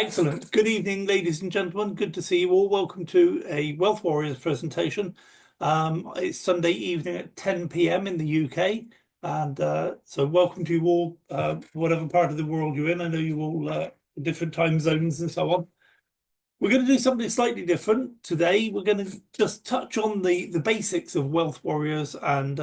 Excellent. Good evening, ladies and gentlemen. Good to see you all. Welcome to a Wealth Warriors presentation. It's Sunday evening at 10 p.m. in the UK. And so welcome to you all, whatever part of the world you're in. I know you all different time zones and so on. We're going to do something slightly different today. We're going to just touch on the basics of Wealth Warriors and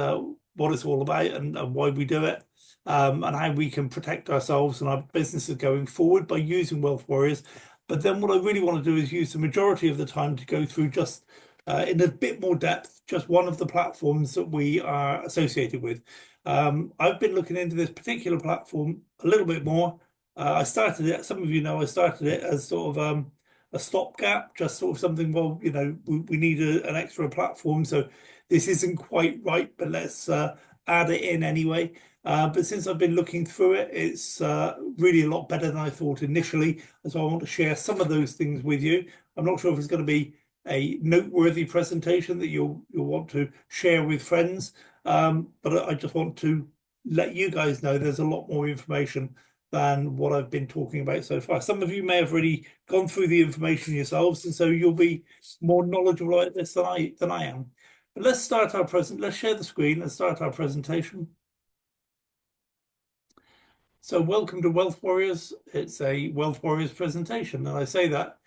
what it's all about and why we do it. And how we can protect ourselves and our businesses going forward by using Wealth Warriors. But then what I really want to do is use the majority of the time to go through just in a bit more depth, just one of the platforms that we are associated with. I've been looking into this particular platform a little bit more. I started it, some of you know, I started it as sort of a stopgap, just sort of something, well, you know, we need an extra platform. So this isn't quite right, but let's add it in anyway. But since I've been looking through it, it's really a lot better than I thought initially. And so I want to share some of those things with you. I'm not sure if it's going to be a noteworthy presentation that you'll want to share with friends. But I just want to let you guys know there's a lot more information than what I've been talking about so far. Some of you may have already gone through the information yourselves, and so you'll be more knowledgeable about this than I am. But let's start our let's share the screen and start our presentation. So welcome to Wealth Warriors. It's a Wealth Warriors presentation, and I say that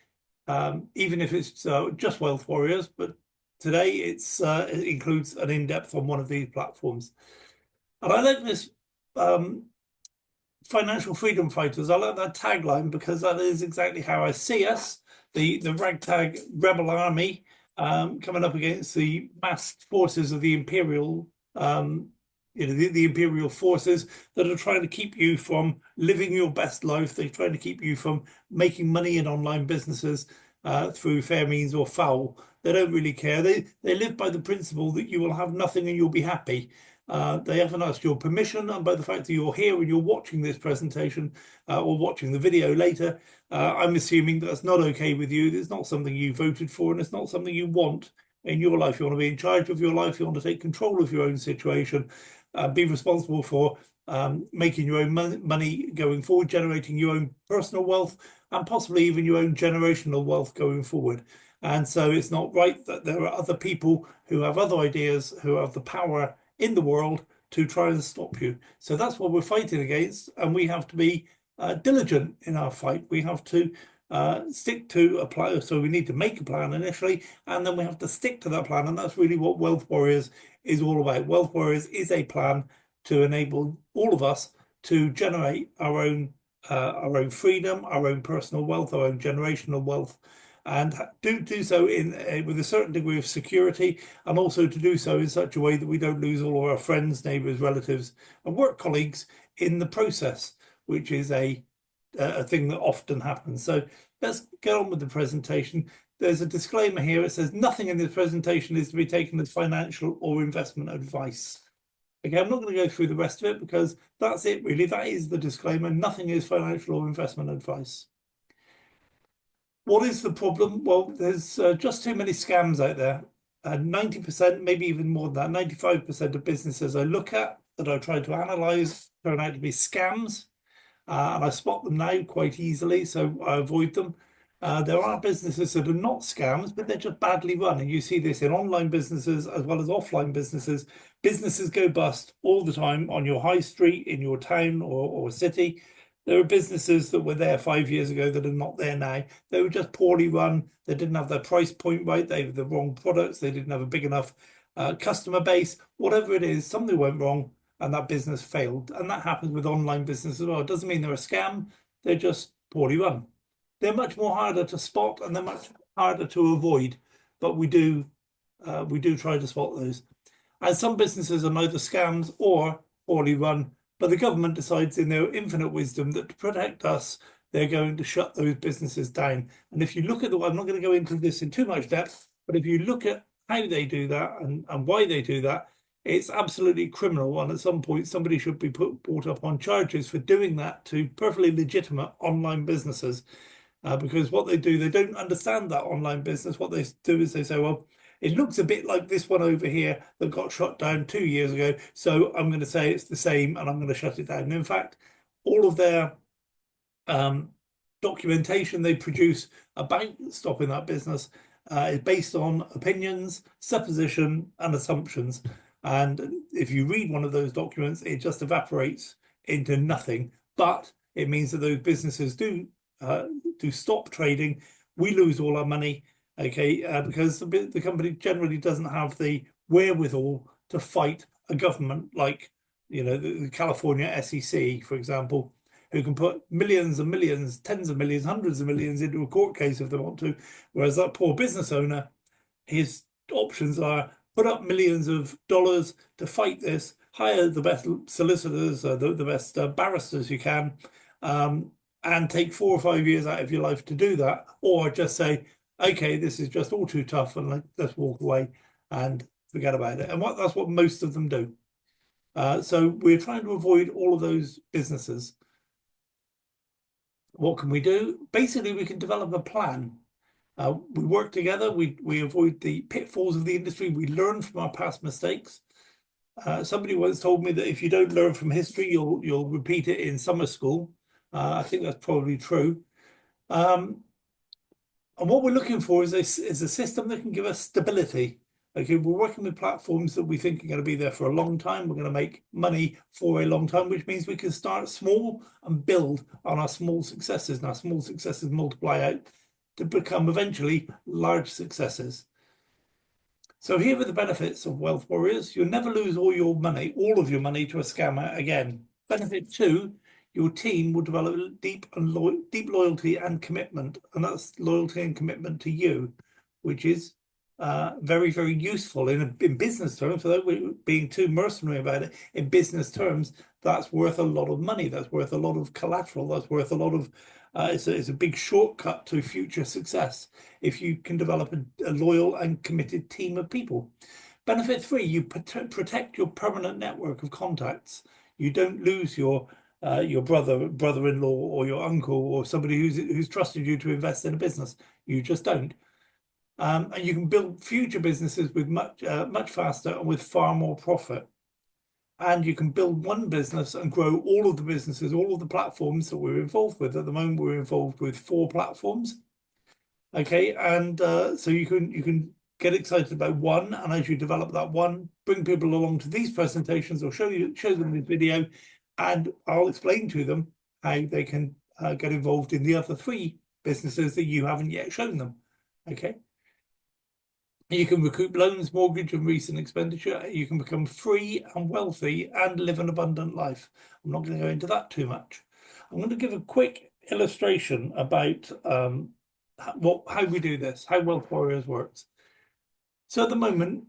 even if it's just Wealth Warriors, but today it includes an in-depth on one of these platforms. And I like this financial freedom fighters. I like that tagline because that is exactly how I see us, the ragtag rebel army coming up against the massed forces of the imperial the imperial forces that are trying to keep you from living your best life. They're trying to keep you from making money in online businesses through fair means or foul. They don't really care. They live by the principle that you will have nothing and you'll be happy. They haven't asked your permission, and by the fact that you're here and you're watching this presentation or watching the video later, I'm assuming that's not okay with you. It's not something you voted for, and it's not something you want in your life. You want to be in charge of your life. You want to take control of your own situation, be responsible for making your own money going forward, generating your own personal wealth, and possibly even your own generational wealth going forward. And so it's not right that there are other people who have other ideas, who have the power in the world to try and stop you. So that's what we're fighting against, and we have to be diligent in our fight. We have to stick to a plan. So we need to make a plan initially, and then we have to stick to that plan. And that's really what Wealth Warriors is all about. Wealth Warriors is a plan to enable all of us to generate our own freedom, our own personal wealth, our own generational wealth, and do so with a certain degree of security, and also to do so in such a way that we don't lose all of our friends, neighbours, relatives, and work colleagues in the process, which is a thing that often happens. So let's get on with the presentation. There's a disclaimer here. It says nothing in this presentation is to be taken as financial or investment advice. Okay, I'm not going to go through the rest of it because that's it really. That is the disclaimer. Nothing is financial or investment advice. What is the problem? Well, there's just too many scams out there. 90%, maybe even more than that, 95% of businesses I look at that I try to analyze turn out to be scams. And I spot them now quite easily, so I avoid them. There are businesses that are not scams, but they're just badly run. And you see this in online businesses as well as offline businesses. Businesses go bust all the time on your high street, in your town or city. There are businesses that were there 5 years ago that are not there now. They were just poorly run. They didn't have their price point right. They had the wrong products. They didn't have a big enough customer base. Whatever it is, something went wrong and that business failed. And that happens with online business as well. It doesn't mean they're a scam. They're just poorly run. They're much more harder to spot and they're much harder to avoid. But we do try to spot those. And some businesses are neither scams or poorly run, but the government decides in their infinite wisdom that to protect us, they're going to shut those businesses down. And if you look at I'm not going to go into this in too much depth, but if you look at how they do that and why they do that, it's absolutely criminal. And at some point, somebody should be brought up on charges for doing that to perfectly legitimate online businesses. Because what they do, they don't understand that online business. What they do is they say, well, it looks a bit like this one over here that got shut down 2 years ago. So I'm going to say it's the same and I'm going to shut it down. And in fact, all of their documentation they produce about stopping that business is based on opinions, supposition, and assumptions. And if you read one of those documents, it just evaporates into nothing. But it means that those businesses do stop trading. We lose all our money, okay, because the company generally doesn't have the wherewithal to fight a government like, you know, the California SEC, for example, who can put millions and millions, tens of millions, hundreds of millions into a court case if they want to. Whereas that poor business owner, his options are put up millions of dollars to fight this, hire the best solicitors, the best barristers you can, and take 4 or 5 years out of your life to do that, or just say, okay, this is just all too tough, and let's walk away and forget about it. And that's what most of them do. So we're trying to avoid all of those businesses. What can we do? Basically, we can develop a plan. We work together. We avoid the pitfalls of the industry. We learn from our past mistakes. Somebody once told me that if you don't learn from history, you'll repeat it in summer school. I think that's probably true. And what we're looking for is a system that can give us stability. Okay, we're working with platforms that we think are going to be there for a long time. We're going to make money for a long time, which means we can start small and build on our small successes. And our small successes multiply out to become eventually large successes. So here are the benefits of Wealth Warriors. You'll never lose all of your money to a scammer again. Benefit 2, your team will develop deep loyalty and commitment. And that's loyalty and commitment to you, which is very, very useful in business terms. Without being too mercenary about it, in business terms, that's worth a lot of money. That's worth a lot of collateral. That's worth a lot of. It's a big shortcut to future success if you can develop a loyal and committed team of people. Benefit 3: you protect your permanent network of contacts. You don't lose your brother-in-law, or your uncle, or somebody who's trusted you to invest in a business. You just don't. And you can build future businesses with much faster and with far more profit. And you can build one business and grow all of the businesses, all of the platforms that we're involved with. At the moment, we're involved with 4 platforms. Okay, and so you can get excited about one, and as you develop that one, bring people along to these presentations or show them the video, and I'll explain to them how they can get involved in the other 3 businesses that you haven't yet shown them. Okay. You can recoup loans, mortgage, and recent expenditure. You can become free and wealthy and live an abundant life. I'm not going to go into that too much. I'm going to give a quick illustration about how we do this, how Wealth Warriors works. So at the moment,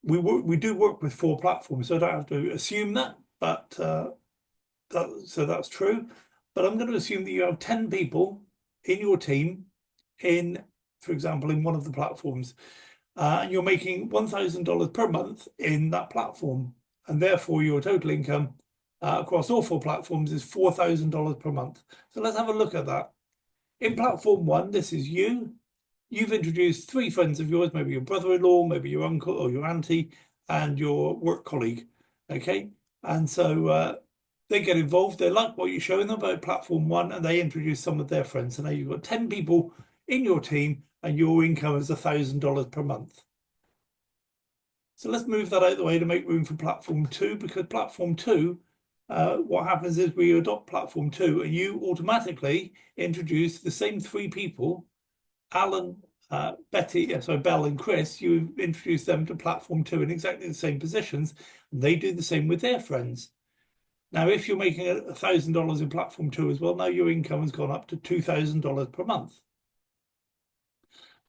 we do work with 4 platforms, so I don't have to assume that, but so that's true. But I'm going to assume that you have 10 people in your team for example, in one of the platforms. And you're making $1,000 per month in that platform, and therefore your total income across all 4 platforms is $4,000 per month. So let's have a look at that. In platform 1, this is you. You've introduced 3 friends of yours, maybe your brother-in-law, maybe your uncle or your auntie, and your work colleague. Okay, and so they get involved. They like what you're showing them about platform 1, and they introduce some of their friends. So now you've got 10 people in your team, and your income is $1,000 per month. So let's move that out of the way to make room for platform 2, because platform 2, what happens is we adopt platform 2, and you automatically introduce the same 3 people, Alan, Bell and Chris. You introduce them to platform 2 in exactly the same positions, and they do the same with their friends. Now, if you're making $1,000 in platform 2 as well, now your income has gone up to $2,000 per month.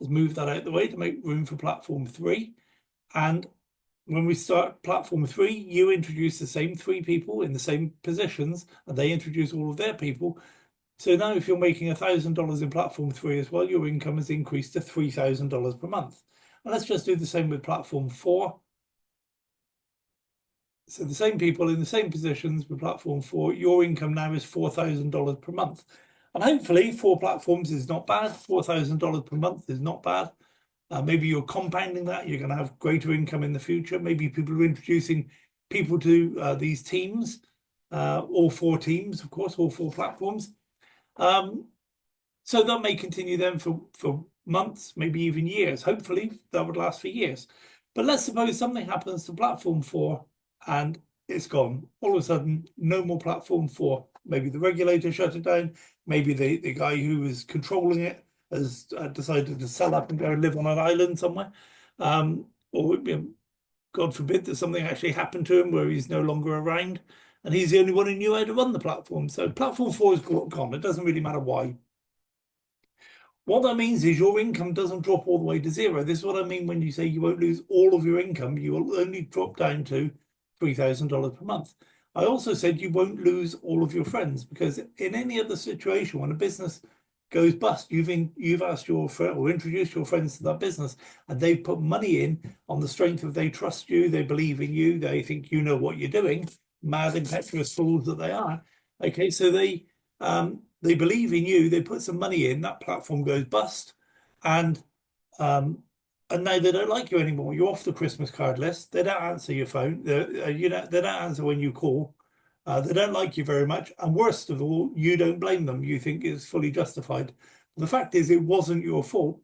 Let's move that out of the way to make room for platform 3. And when we start platform 3, you introduce the same 3 people in the same positions, and they introduce all of their people. So now if you're making $1,000 in platform 3 as well, your income has increased to $3,000 per month. And let's just do the same with platform 4. So the same people in the same positions with platform 4, your income now is $4,000 per month. And hopefully 4 platforms is not bad. $4,000 per month is not bad. Maybe you're compounding that. You're going to have greater income in the future. Maybe people are introducing people to these teams, all 4 teams, of course, all 4 platforms. So that may continue then for months, maybe even years. Hopefully that would last for years. But let's suppose something happens to platform 4 and it's gone. All of a sudden, no more platform 4. Maybe the regulator shut it down. Maybe the guy who was controlling it has decided to sell up and go and live on an island somewhere. Or God forbid that something actually happened to him where he's no longer around and he's the only one who knew how to run the platform. So platform 4 is gone. It doesn't really matter why. What that means is your income doesn't drop all the way to zero. This is what I mean when you say you won't lose all of your income. You will only drop down to $3,000 per month. I also said you won't lose all of your friends, because in any other situation, when a business goes bust, you've asked your friend or introduced your friends to that business, and they've put money in on the strength of they trust you, they believe in you, they think you know what you're doing, mad impetuous fools that they are. Okay, so they believe in you, they put some money in, that platform goes bust, and um, now they don't like you anymore. You're off the Christmas card list. They don't answer your phone. They don't answer when you call. They don't like you very much. And worst of all, you don't blame them. You think it's fully justified. The fact is, it wasn't your fault.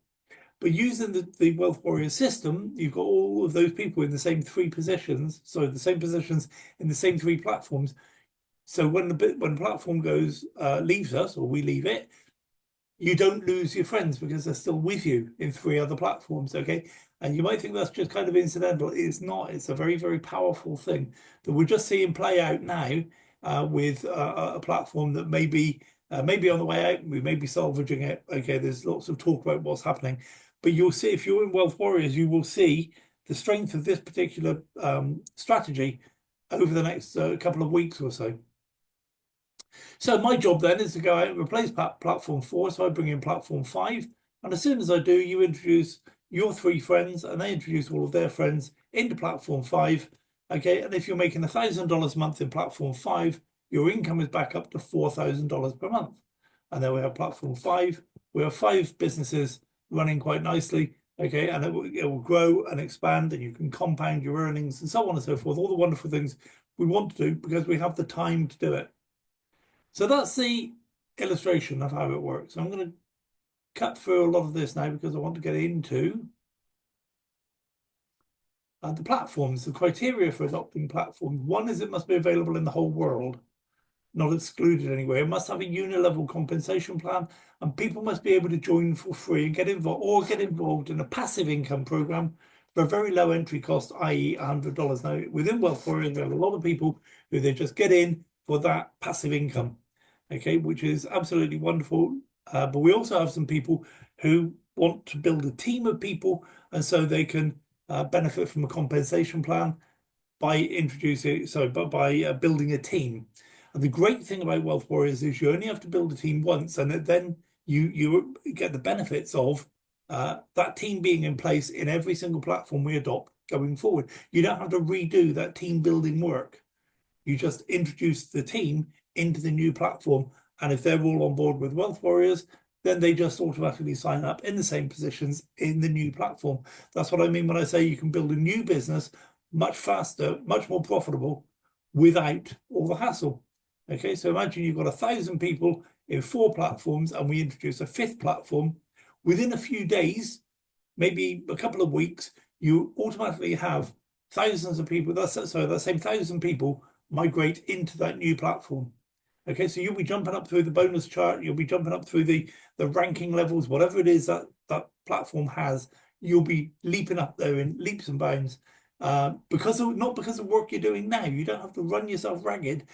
But using the Wealth Warrior system, you've got all of those people in the same three positions. So the same positions in the same three platforms. So when the platform goes leaves us, or we leave it, you don't lose your friends because they're still with you in three other platforms. Okay, and you might think that's just kind of incidental. It's not. It's a very, very powerful thing that we're just seeing play out now with a platform that may be on the way out. We may be salvaging it. Okay, there's lots of talk about what's happening, but you'll see if you're in Wealth Warriors, you will see the strength of this particular strategy over the next couple of weeks or so. So my job then is to go out and replace platform 4. So I bring in platform 5. And as soon as I do, you introduce your 3 friends and they introduce all of their friends into platform 5. Okay. And if you're making $1,000 a month in platform 5, your income is back up to $4,000 per month. And then we have platform 5. We have 5 businesses running quite nicely. Okay. And it will grow and expand, and you can compound your earnings and so on and so forth. All the wonderful things we want to do because we have the time to do it. So that's the illustration of how it works. I'm going to cut through a lot of this now because I want to get into the platforms, the criteria for adopting platforms. One is it must be available in the whole world, not excluded anywhere. It must have a unilevel compensation plan, and people must be able to join for free and get involved in a passive income program for a very low entry cost, i.e. $100. Now, within Wealth Warriors, we have a lot of people who they just get in for that passive income, okay, which is absolutely wonderful. But we also have some people who want to build a team of people, and so they can benefit from a compensation plan by building a team. And the great thing about Wealth Warriors is you only have to build a team once, and then you get the benefits of that team being in place in every single platform we adopt going forward. You don't have to redo that team building work. You just introduce the team into the new platform, and if they're all on board with Wealth Warriors, then they just automatically sign up in the same positions in the new platform. That's what I mean when I say you can build a new business much faster, much more profitable without all the hassle. Okay, so imagine you've got 1,000 people in 4 platforms and we introduce a 5th platform. Within a few days, maybe a couple of weeks, you automatically have thousands of people. That same 1,000 people migrate into that new platform. Okay, so you'll be jumping up through the bonus chart, you'll be jumping up through the ranking levels, whatever it is that platform has, you'll be leaping up there in leaps and bounds. Not because of work you're doing now. You don't have to run yourself ragged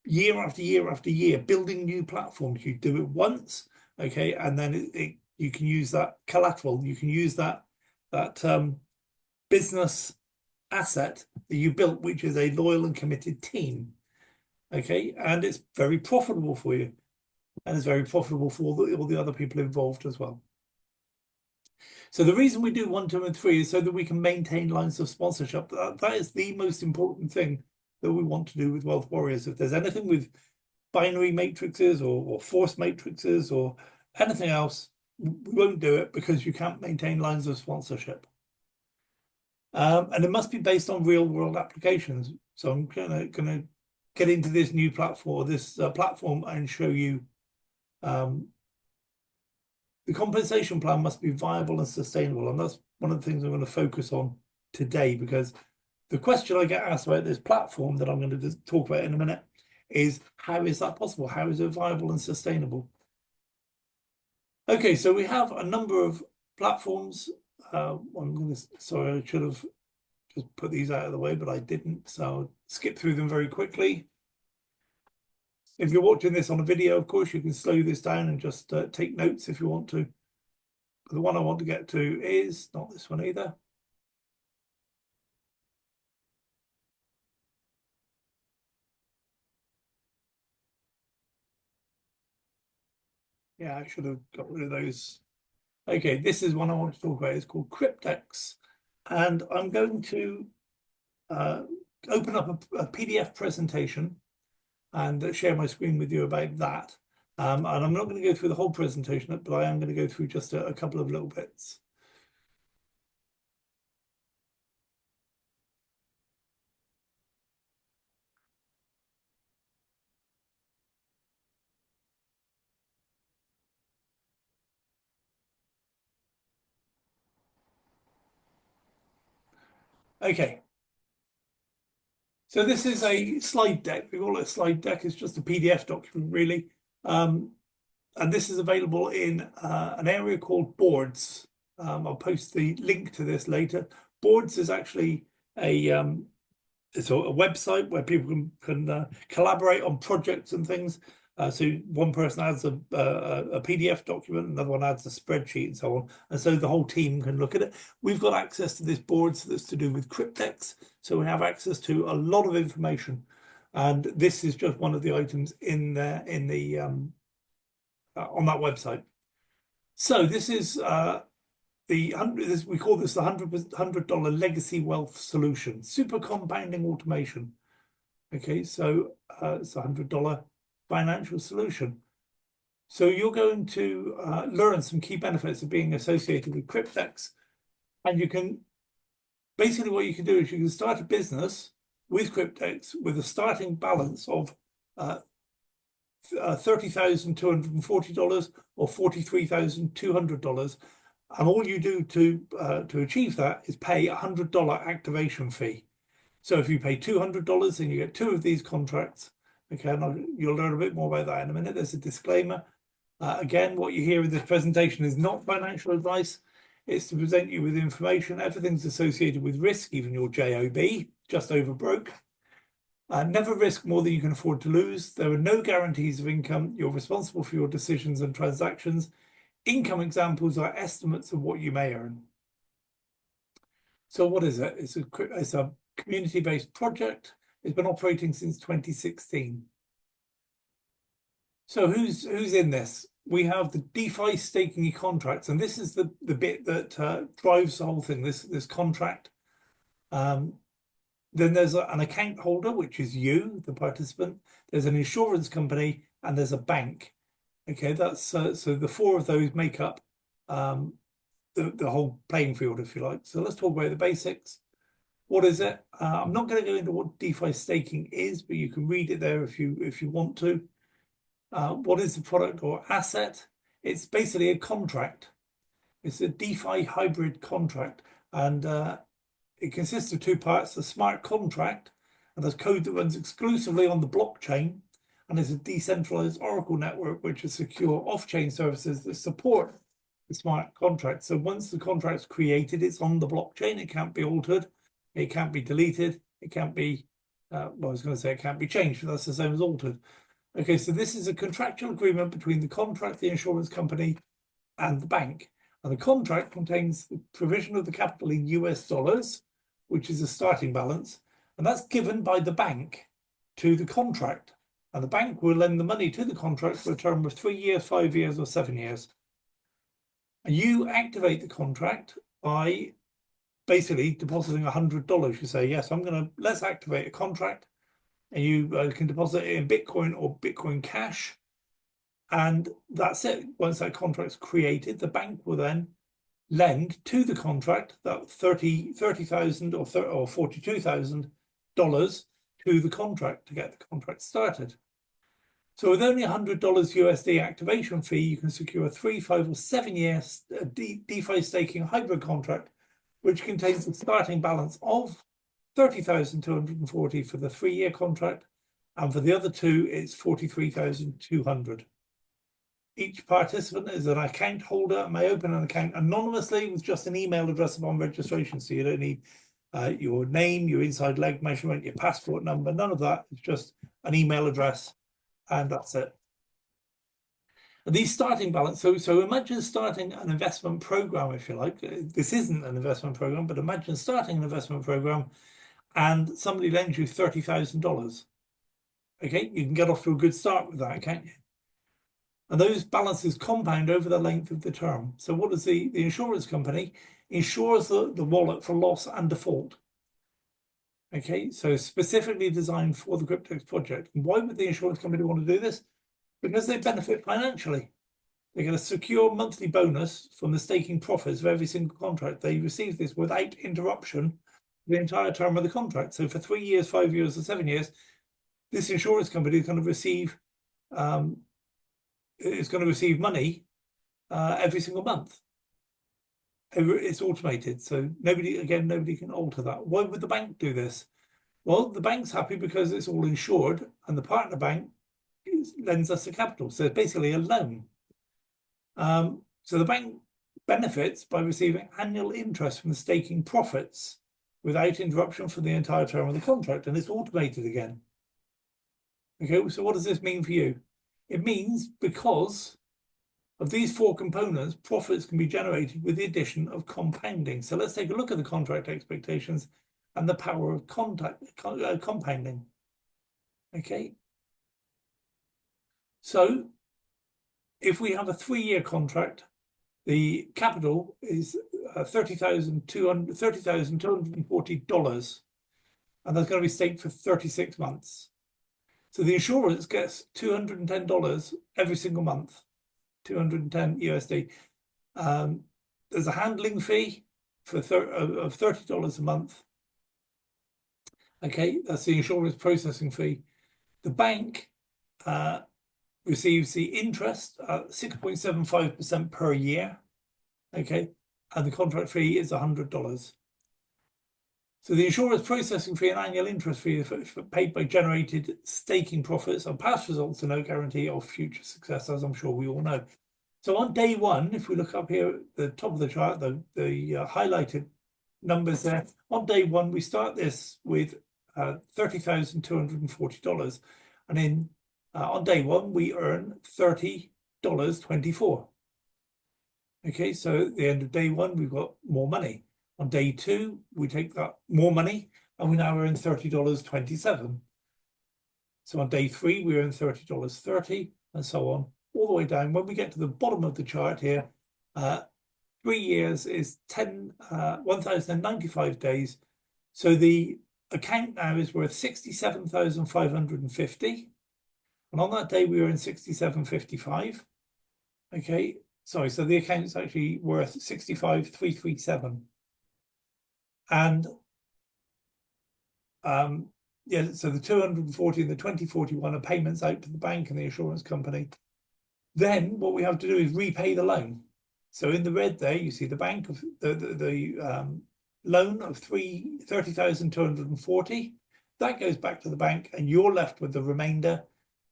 year after year after year building new platforms. You do it once, okay, and then you can use that collateral, you can use that business asset that you built, which is a loyal and committed team. Okay, and it's very profitable for you, and it's very profitable for all the other people involved as well. So the reason we do 1, 2, and 3 is so that we can maintain lines of sponsorship. That is the most important thing that we want to do with Wealth Warriors. If there's anything with binary matrices or force matrices or anything else, we won't do it because you can't maintain lines of sponsorship. And it must be based on real world applications. So I'm gonna get into this new platform, platform, and show you The compensation plan must be viable and sustainable, and that's one of the things I'm going to focus on today, because the question I get asked about this platform that I'm going to talk about in a minute is, how is that possible? How is it viable and sustainable? Okay, so we have a number of platforms. Sorry, I should have just put these out of the way, but I didn't, so I'll skip through them very quickly. If you're watching this on a video, of course, you can slow this down and just take notes if you want to. But the one I want to get to is not this one either. Yeah, I should have got rid of those. Okay, this is one I want to talk about. It's called Cryptex. And I'm going to open up a PDF presentation and share my screen with you about that. And I'm not going to go through the whole presentation, but I am going to go through just a couple of little bits. Okay. So this is a slide deck. We call it a slide deck. It's just a PDF document, really. And this is available in an area called Boards. I'll post the link to this later. Boards is actually it's a website where people can collaborate on projects and things. So one person adds a PDF document, another one adds a spreadsheet, and so on. And so the whole team can look at it. We've got access to this board that's to do with Cryptex. So we have access to a lot of information. And this is just one of the items in there on that website. So this is we call this the $100 legacy wealth solution, super compounding automation. Okay, so it's a $100 financial solution. So you're going to learn some key benefits of being associated with Cryptex, and you can basically, what you can do is you can start a business with Cryptex with a starting balance of $30,240 or $43,200, and all you do to achieve that is pay a $100 activation fee. So if you pay $200, then you get 2 of these contracts. Okay, and you'll learn a bit more about that in a minute. There's a disclaimer. Again, what you hear in this presentation is not financial advice. It's to present you with information. Everything's associated with risk, even your JOB, just over broke. Never risk more than you can afford to lose. There are no guarantees of income. You're responsible for your decisions and transactions. Income examples are estimates of what you may earn. So what is it? It's a community-based project. It's been operating since 2016. So who's in this? We have the DeFi staking contracts, and this is the bit that drives the whole thing. This contract. Then there's an account holder, which is you, the participant. There's an insurance company, and there's a bank. Okay, that's so the 4 of those make up the whole playing field, if you like. So let's talk about the basics. What is it? I'm not going to go into what DeFi staking is, but you can read it there if you want to. What is the product or asset? It's basically a contract. It's a DeFi hybrid contract, and it consists of 2 parts: the smart contract, and there's code that runs exclusively on the blockchain, and there's a decentralized Oracle network, which is secure off-chain services that support the smart contract. So once the contract's created, it's on the blockchain. It can't be altered. It can't be deleted. It can't be, well, I was going to say it can't be changed, but that's the same as altered. Okay, so this is a contractual agreement between the contract, the insurance company, and the bank. And the contract contains the provision of the capital in US dollars, which is a starting balance, and that's given by the bank to the contract. And the bank will lend the money to the contract for a term of 3 years, 5 years, or 7 years. And you activate the contract by basically depositing $100. You say, yes, let's activate a contract, and you can deposit it in Bitcoin or Bitcoin Cash. And that's it. Once that contract's created, the bank will then lend to the contract that $30,000 or $42,000 to the contract to get the contract started. So with only $100 USD activation fee, you can secure a 3, 5, or 7-year DeFi staking hybrid contract, which contains a starting balance of 30,240 for the 3-year contract, and for the other two, it's 43,200. Each participant is an account holder and may open an account anonymously with just an email address upon registration. So you don't need your name, your inside leg measurement, your passport number, none of that. It's just an email address, and that's it. And these starting balance, so imagine starting an investment program, if you like. This isn't an investment program, but imagine starting an investment program and somebody lends you $30,000. Okay, you can get off to a good start with that, can't you? And those balances compound over the length of the term. So what does the insurance company insures the wallet for loss and default? Okay, so specifically designed for the Cryptex project. And why would the insurance company want to do this? Because they benefit financially. They get a secure monthly bonus from the staking profits of every single contract. They receive this without interruption the entire term of the contract. So for 3 years, 5 years, or 7 years, this insurance company is going to receive money every single month. It's automated, so nobody can alter that. Why would the bank do this? Well, the bank's happy because it's all insured, and the partner bank lends us the capital, so it's basically a loan. So the bank benefits by receiving annual interest from the staking profits without interruption for the entire term of the contract, and it's automated again. Okay, so what does this mean for you? It means because of these 4 components, profits can be generated with the addition of compounding. So let's take a look at the contract expectations and the power of compounding. Okay. So if we have a 3-year contract, the capital is $30,240, and that's going to be staked for 36 months. So the insurance gets $210 every single month, 210 USD. There's a handling fee of $30 a month. Okay, that's the insurance processing fee. The bank receives the interest at 6.75% per year. Okay, and the contract fee is $100. So the insurance processing fee and annual interest fee is paid by generated staking profits on past results and no guarantee of future success, as I'm sure we all know. So on day 1, if we look up here at the top of the chart, the highlighted numbers there, on day 1, we start this with $30,240. And then on day 1, we earn $30.24. Okay, so at the end of day 1, we've got more money. On day 2, we take that more money, and we now earn $30.27. So on day 3, we earn $30.30, and so on, all the way down. When we get to the bottom of the chart here, 3 years is 1,095 days. So the account now is worth 67,550. And on that day, we earn 67.55. Okay, sorry, so the account's actually worth 65,337. And yeah, so the 240 and the 2041 are payments out to the bank and the insurance company. Then what we have to do is repay the loan. So in the red there, you see the bank of the loan of 30,240. That goes back to the bank, and you're left with the remainder.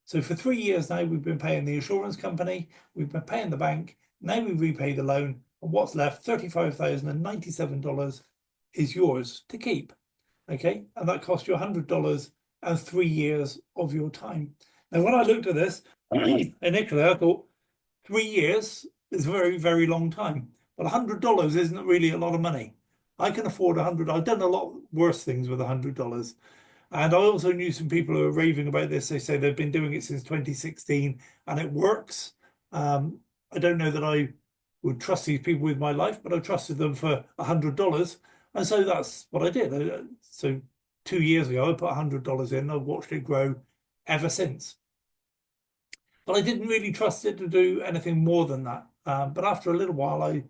So for 3 years now, we've been paying the insurance company, we've been paying the bank. Now we repay the loan, and what's left, $35,097, is yours to keep. Okay, and that cost you $100 and 3 years of your time. Now, when I looked at this, initially I thought 3 years is a very, very long time, but $100 isn't really a lot of money. I can afford $100. I've done a lot worse things with $100. And I also knew some people who are raving about this. They say they've been doing it since 2016 and it works. I don't know that I would trust these people with my life, but I trusted them for $100. And so that's what I did. So 2 years ago, I put $100 in. I've watched it grow ever since. But I didn't really trust it to do anything more than that. But after a little while, I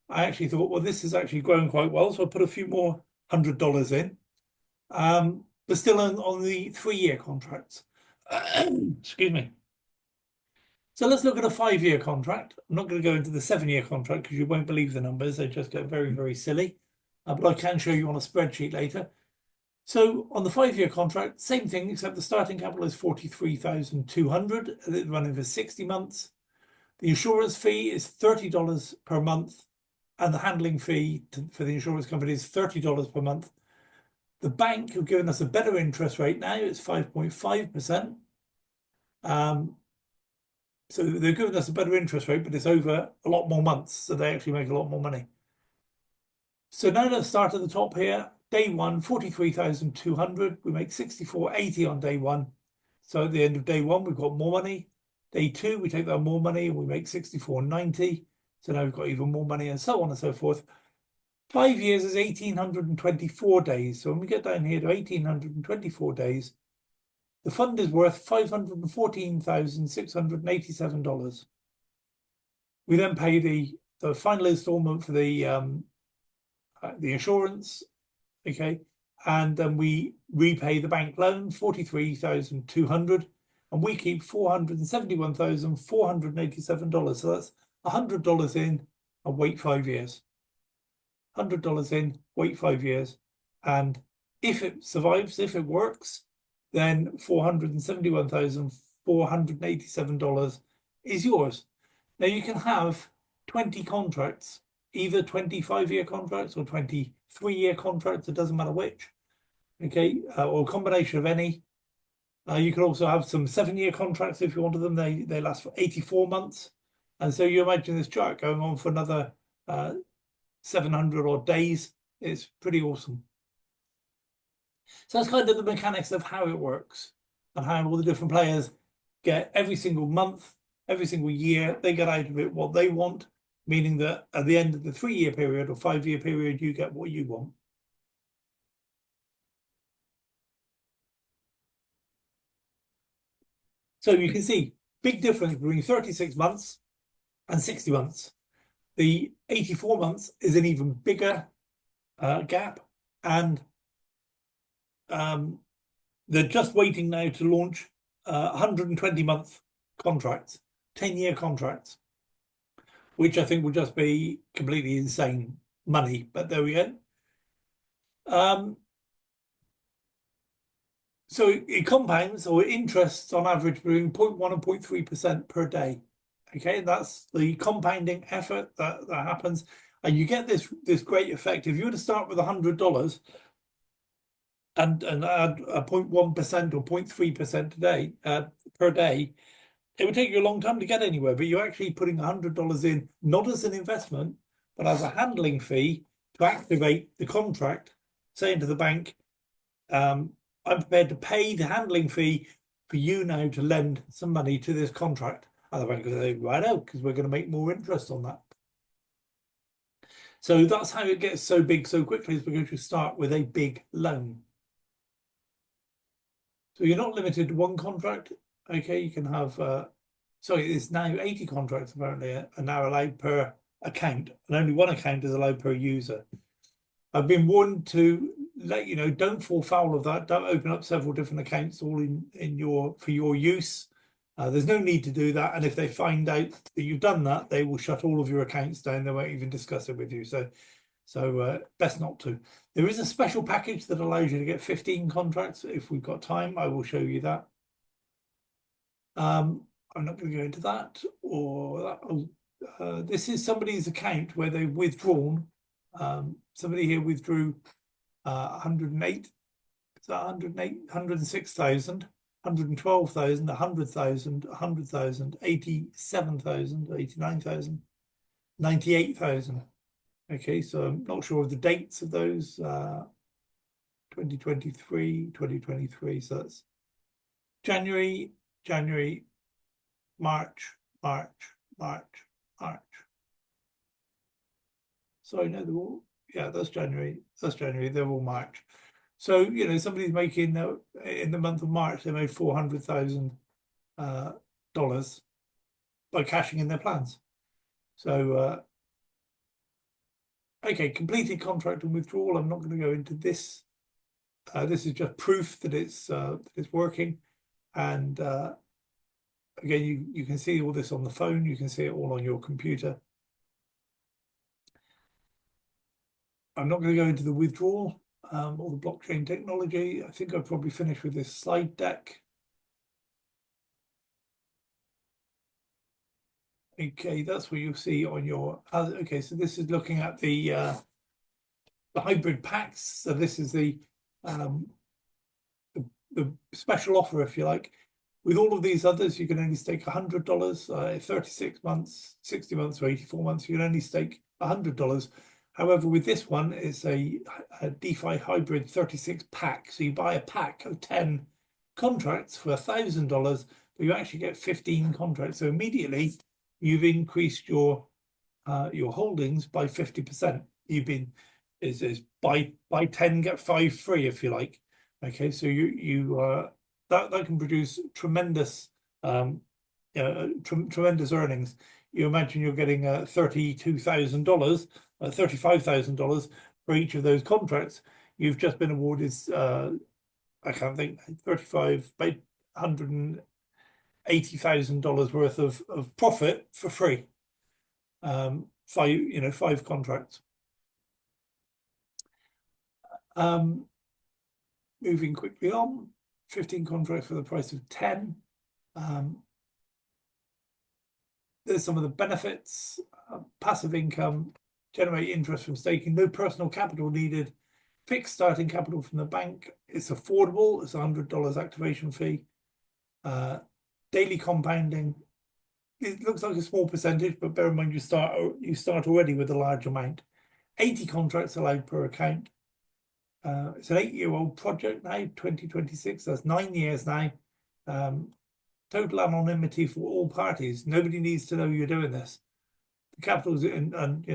actually thought, well, this is actually growing quite well. So I put a few more $100 in, but still on the 3-year contracts. Excuse me. So let's look at a 5-year contract. I'm not going to go into the 7-year contract because you won't believe the numbers. They just get very, very silly. But I can show you on a spreadsheet later. So on the 5-year contract, same thing, except the starting capital is 43,200. It's running for 60 months. The insurance fee is $30 per month, and the handling fee for the insurance company is $30 per month. The bank have given us a better interest rate now. It's 5.5%. So they've given us a better interest rate, but it's over a lot more months, so they actually make a lot more money. So now let's start at the top here. Day one, 43,200. We make 64.80 on day one. So at the end of day one, we've got more money. Day two, we take that more money and we make 64.90. So now we've got even more money, and so on and so forth. 5 years is 1,824 days. So when we get down here to 1,824 days, the fund is worth $514,687. We then pay the final installment for the insurance, okay, and then we repay the bank loan, 43,200, and we keep $471,487. So that's $100 in and wait 5 years. $100 in, wait 5 years, and if it survives, if it works, then $471,487 is yours. Now you can have 20 contracts, either 25-year contracts or 23-year contracts, it doesn't matter which, okay, or a combination of any. You can also have some 7-year contracts if you wanted them. They last for 84 months. And so you imagine this chart going on for another 700 odd days. It's pretty awesome. So that's kind of the mechanics of how it works and how all the different players get every single month, every single year, they get out of it what they want, meaning that at the end of the 3-year period or 5-year period, you get what you want. So you can see big difference between 36 months and 60 months. The 84 months is an even bigger gap, and they're just waiting now to launch 120-month contracts, 10-year contracts, which I think will just be completely insane money, but there we go. So it compounds, or it interests on average between 0.1 and 0.3% per day. Okay, that's the compounding effort that happens, and you get this great effect. If you were to start with $100 and add a 0.1% or 0.3% today per day, it would take you a long time to get anywhere. But you're actually putting $100 in, not as an investment, but as a handling fee to activate the contract, saying to the bank, I'm prepared to pay the handling fee for you now to lend some money to this contract. And the bank will say, right out, because we're going to make more interest on that. So that's how it gets so big so quickly, is because you start with a big loan. So you're not limited to one contract. Okay, you can have, sorry, it's now 80 contracts apparently are now allowed per account, and only one account is allowed per user. I've been warned to let you know, don't fall foul of that. Don't open up several different accounts all for your use. There's no need to do that. And if they find out that you've done that, they will shut all of your accounts down. They won't even discuss it with you. So best not to. There is a special package that allows you to get 15 contracts. If we've got time, I will show you that. I'm not going to go into that. Or that. This is somebody's account where they've withdrawn. Somebody here withdrew 108. Is that 108? 106,000. 112,000, 100,000, 100,000, 87,000, 89,000, 98,000. Okay, so I'm not sure of the dates of those. 2023, 2023. So that's January, March. Sorry, no, they're all, yeah, that's January. They're all March. So, you know, somebody's making, in the month of March, they made $400,000 by cashing in their plans. So, okay, completed contract and withdrawal. I'm not going to go into this. This is just proof that it's working. And again, you can see all this on the phone. You can see it all on your computer. I'm not going to go into the withdrawal or the blockchain technology. I think I've probably finished with this slide deck. Okay, that's what you'll see on your. Okay, so this is looking at the hybrid packs. So this is the special offer, if you like. With all of these others, you can only stake $100, 36 months, 60 months, or 84 months. You can only stake $100. However, with this one, it's a DeFi hybrid 36 pack. So you buy a pack of 10 contracts for $1,000, but you actually get 15 contracts. So immediately you've increased your holdings by 50%. You've been is buy 10 get 5 free, if you like. Okay, so that can produce tremendous tremendous earnings. You imagine you're getting $32,000, $35,000 for each of those contracts. You've just been awarded I can't think, 35 by $180,000 worth of profit for free. 5 contracts. Moving quickly on, 15 contracts for the price of 10. There's some of the benefits: passive income, generate interest from staking, no personal capital needed, fixed starting capital from the bank. It's affordable. It's $100 activation fee. Daily compounding. It looks like a small percentage, but bear in mind you start already with a large amount. 80 contracts allowed per account. It's an 8-year-old project now, 2026. That's 9 years now. Total anonymity for all parties. Nobody needs to know you're doing this. The capital's and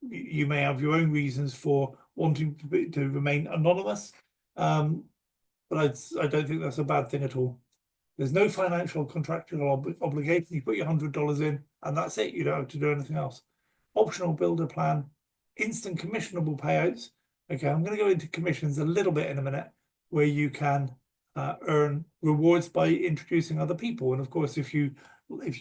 you may have your own reasons for wanting to remain anonymous, but I don't think that's a bad thing at all. There's no financial contractual obligation. You put your $100 in, and that's it. You don't have to do anything else. Optional builder plan, instant commissionable payouts. Okay, I'm going to go into commissions a little bit in a minute, where you can earn rewards by introducing other people. And of course, if you like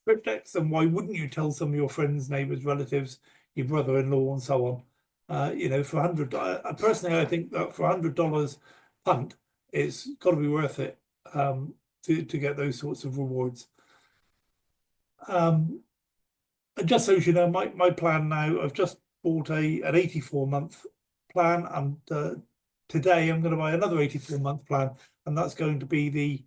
Cryptex, then why wouldn't you tell some of your friends, neighbors, relatives, your brother-in-law, and so on? For $100, personally, I think that for $100 punt, it's got to be worth it to get those sorts of rewards. And just so you know, my plan now, I've just bought an 84-month plan, and today I'm going to buy another 84-month plan, and that's going to be the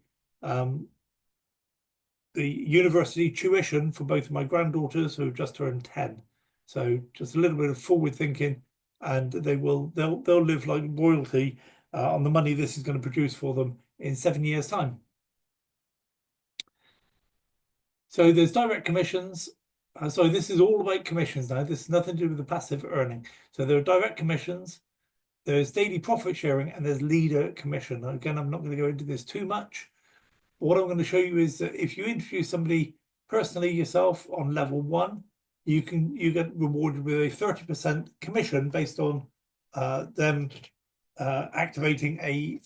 university tuition for both of my granddaughters who have just turned 10. So just a little bit of forward thinking, and they'll live like royalty on the money this is going to produce for them in 7 years' time. So there's direct commissions. So this is all about commissions now. This is nothing to do with the passive earning. So there are direct commissions, there's daily profit sharing, and there's leader commission. Again, I'm not going to go into this too much. But what I'm going to show you is that if you introduce somebody personally yourself on level 1, you get rewarded with a 30% commission based on them activating a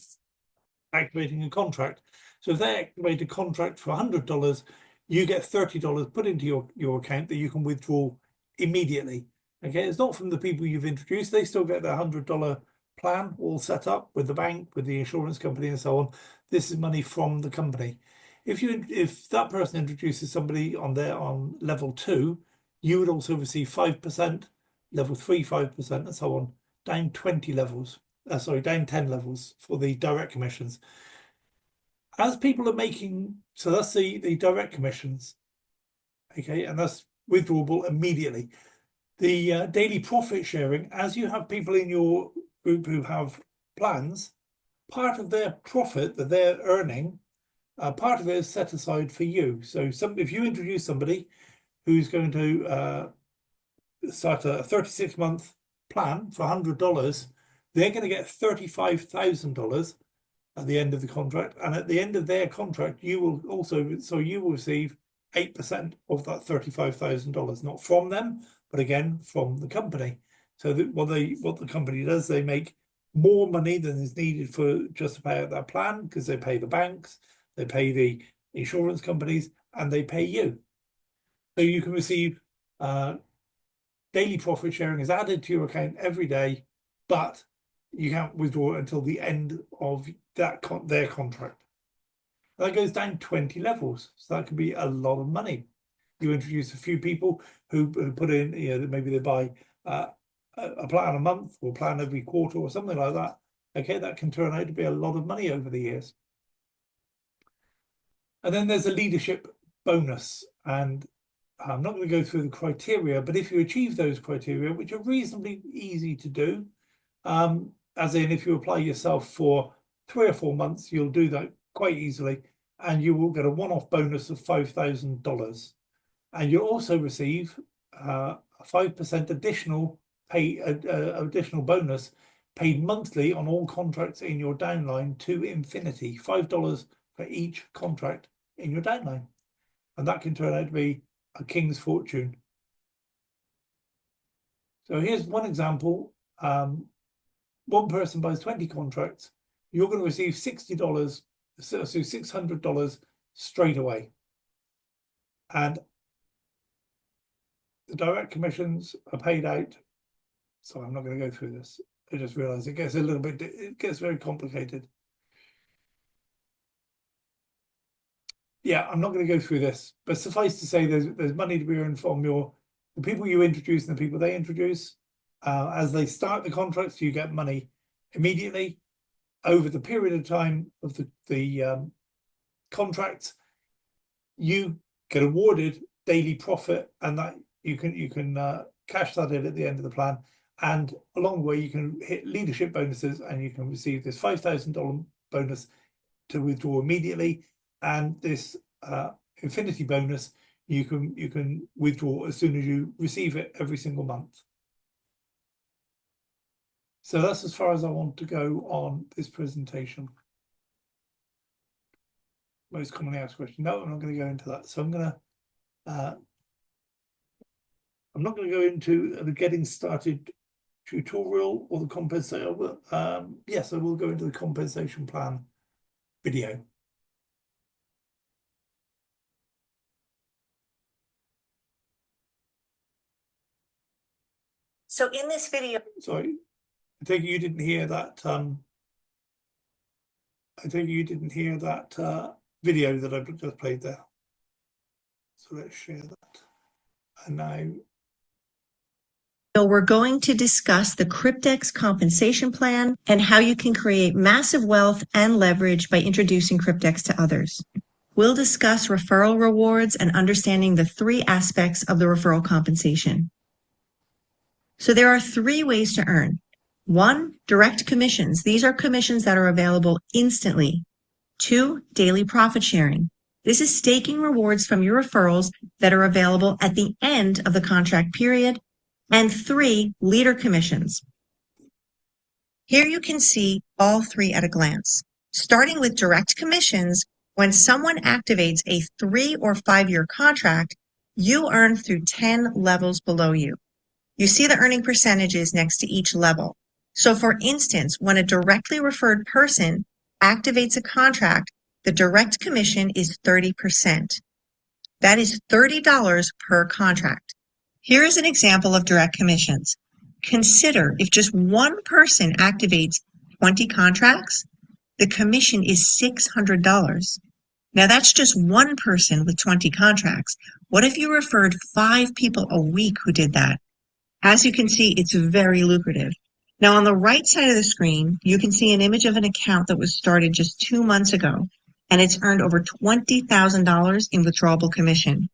contract. So if they activate a contract for $100, you get $30 put into your account that you can withdraw immediately. Okay, it's not from the people you've introduced. They still get their $100 plan all set up with the bank, with the insurance company, and so on. This is money from the company. If that person introduces somebody on level 2, you would also receive 5%, level 3 5%, and so on, down 20 levels. Down 10 levels for the direct commissions. As people are making, so that's the direct commissions, okay, and that's withdrawable immediately. The daily profit sharing, as you have people in your group who have plans, part of their profit that they're earning, part of it is set aside for you. So if you introduce somebody who's going to start a 36-month plan for $100, they're going to get $35,000 at the end of the contract, and at the end of their contract, you will receive 8% of that $35,000, not from them, but again from the company. So what the company does, they make more money than is needed for just to pay out that plan, because they pay the banks, they pay the insurance companies, and they pay you. So you can receive daily profit sharing is added to your account every day, but you can't withdraw it until the end of their contract. That goes down 20 levels, so that could be a lot of money. You introduce a few people who put in, maybe they buy a plan a month or a plan every quarter or something like that. Okay, that can turn out to be a lot of money over the years. And then there's a leadership bonus, and I'm not going to go through the criteria, but if you achieve those criteria, which are reasonably easy to do, as in if you apply yourself for 3 or 4 months, you'll do that quite easily, and you will get a one-off bonus of $5,000. And you'll also receive a 5% additional bonus paid monthly on all contracts in your downline to infinity, $5 for each contract in your downline. And that can turn out to be a king's fortune. So here's one example. One person buys 20 contracts. You're going to receive $60, so $600 straight away. And the direct commissions are paid out. So I'm not going to go through this. I just realized it gets very complicated. Yeah, I'm not going to go through this, but suffice to say there's money to be earned from the people you introduce and the people they introduce. As they start the contracts, you get money immediately. Over the period of time of the contracts, you get awarded daily profit, and that you can cash that in at the end of the plan. And along the way, you can hit leadership bonuses, and you can receive this $5,000 bonus to withdraw immediately. And this infinity bonus, you can withdraw as soon as you receive it every single month. So that's as far as I want to go on this presentation. Most commonly asked question. No, I'm not going to go into that. So I'm not going to go into the getting started tutorial or the compensation. Yes, I will go into the compensation plan video. So in this video, sorry, I think you didn't hear that. I think you didn't hear that video that I've just played there. So let's share that. And now. So we're going to discuss the Cryptex compensation plan and how you can create massive wealth and leverage by introducing Cryptex to others. We'll discuss referral rewards and understanding the 3 aspects of the referral compensation. So there are 3 ways to earn. 1, direct commissions. These are commissions that are available instantly. 2, daily profit sharing. This is staking rewards from your referrals that are available at the end of the contract period. And 3, leader commissions. Here you can see all 3 at a glance. Starting with direct commissions, when someone activates a 3 or 5-year contract, you earn through 10 levels below you. You see the earning percentages next to each level. So for instance, when a directly referred person activates a contract, the direct commission is 30%. That is $30 per contract. Here is an example of direct commissions. Consider if just one person activates 20 contracts, the commission is $600. Now that's just one person with 20 contracts. What if you referred 5 people a week who did that? As you can see, it's very lucrative. Now on the right side of the screen, you can see an image of an account that was started just 2 months ago, and it's earned over $20,000 in withdrawable commission.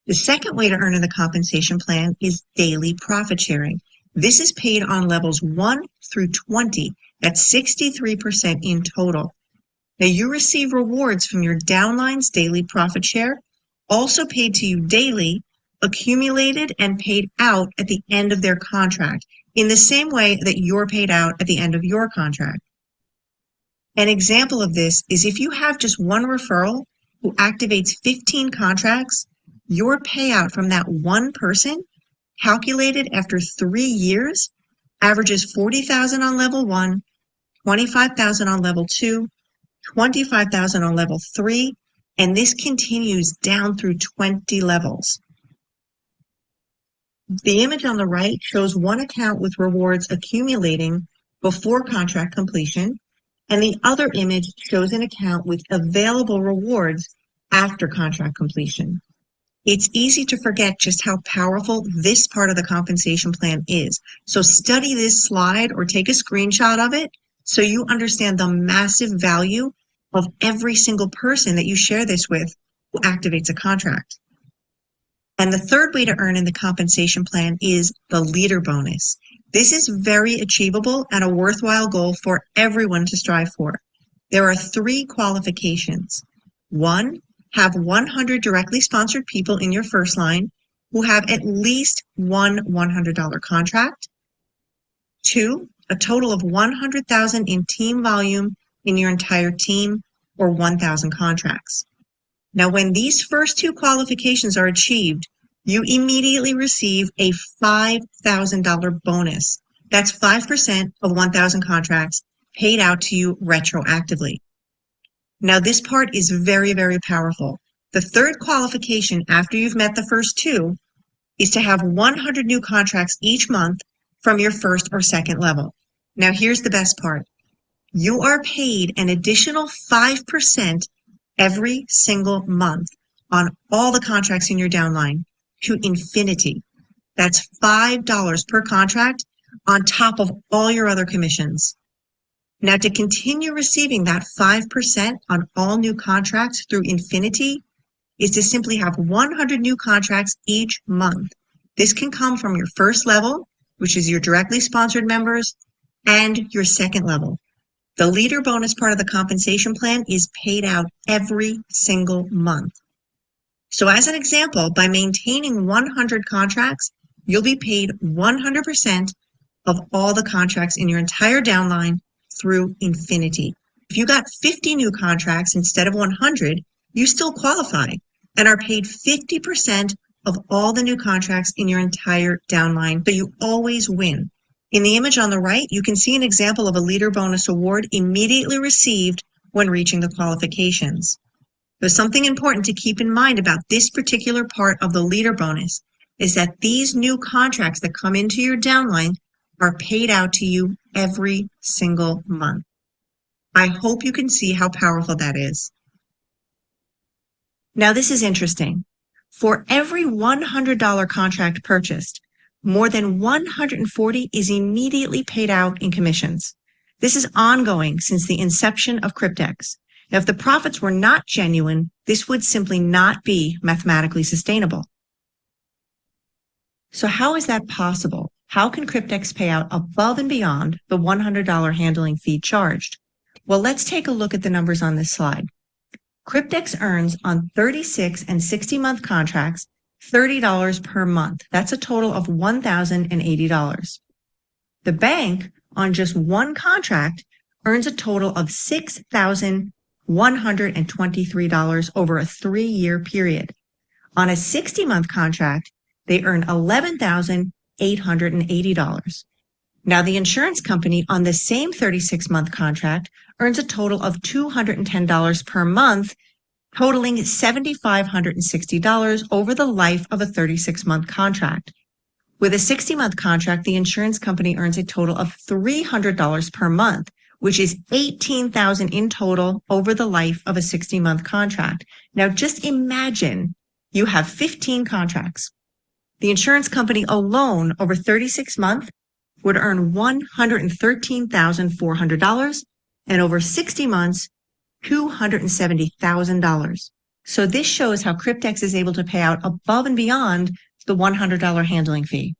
The second way to earn in the compensation plan is daily profit sharing. This is paid on levels 1 through 20. That's 63% in total. Now you receive rewards from your downline's daily profit share, also paid to you daily, accumulated and paid out at the end of their contract, in the same way that you're paid out at the end of your contract. An example of this is if you have just one referral who activates 15 contracts, your payout from that one person, calculated after 3 years, averages $40,000 on level 1, $25,000 on level 2, $25,000 on level 3, And this continues down through 20 levels. The image on the right shows one account with rewards accumulating before contract completion, and the other image shows an account with available rewards after contract completion. It's easy to forget just how powerful this part of the compensation plan is. So study this slide or take a screenshot of it so you understand the massive value of every single person that you share this with who activates a contract. And the third way to earn in the compensation plan is the leader bonus. This is very achievable and a worthwhile goal for everyone to strive for. There are 3 qualifications. 1, have 100 directly sponsored people in your first line who have at least one $100 contract. 2, a total of 100,000 in team volume in your entire team, or 1,000 contracts. Now, when these first 2 qualifications are achieved, you immediately receive a $5,000 bonus. That's 5% of 1,000 contracts paid out to you retroactively. Now, this part is very, very powerful. The third qualification after you've met the first 2 is to have 100 new contracts each month from your first or second level. Now, here's the best part. You are paid an additional 5% every single month on all the contracts in your downline to infinity. That's $5 per contract on top of all your other commissions. Now, to continue receiving that 5% on all new contracts through infinity is to simply have 100 new contracts each month. This can come from your first level, which is your directly sponsored members, and your second level. The leader bonus part of the compensation plan is paid out every single month. So as an example, by maintaining 100 contracts, you'll be paid 100% of all the contracts in your entire downline through infinity. If you got 50 new contracts instead of 100, you still qualify and are paid 50% of all the new contracts in your entire downline, so you always win. In the image on the right, you can see an example of a leader bonus award immediately received when reaching the qualifications. There's something important to keep in mind about this particular part of the leader bonus is that these new contracts that come into your downline are paid out to you every single month. I hope you can see how powerful that is. Now, this is interesting. For every $100 contract purchased, more than 140 is immediately paid out in commissions. This is ongoing since the inception of Cryptex. Now, if the profits were not genuine, this would simply not be mathematically sustainable. So how is that possible? How can Cryptex pay out above and beyond the $100 handling fee charged? Well, let's take a look at the numbers on this slide. Cryptex earns on 36 and 60-month contracts $30 per month. That's a total of $1,080. The bank, on just one contract, earns a total of $6,123 over a 3-year period. On a 60-month contract, they earn $11,880. Now, the insurance company on the same 36-month contract earns a total of $210 per month, totaling $7,560 over the life of a 36-month contract. With a 60-month contract, the insurance company earns a total of $300 per month, which is $18,000 in total over the life of a 60-month contract. Now, just imagine you have 15 contracts. The insurance company alone over 36 months would earn $113,400, and over 60 months, $270,000. So this shows how Cryptex is able to pay out above and beyond the $100 handling fee.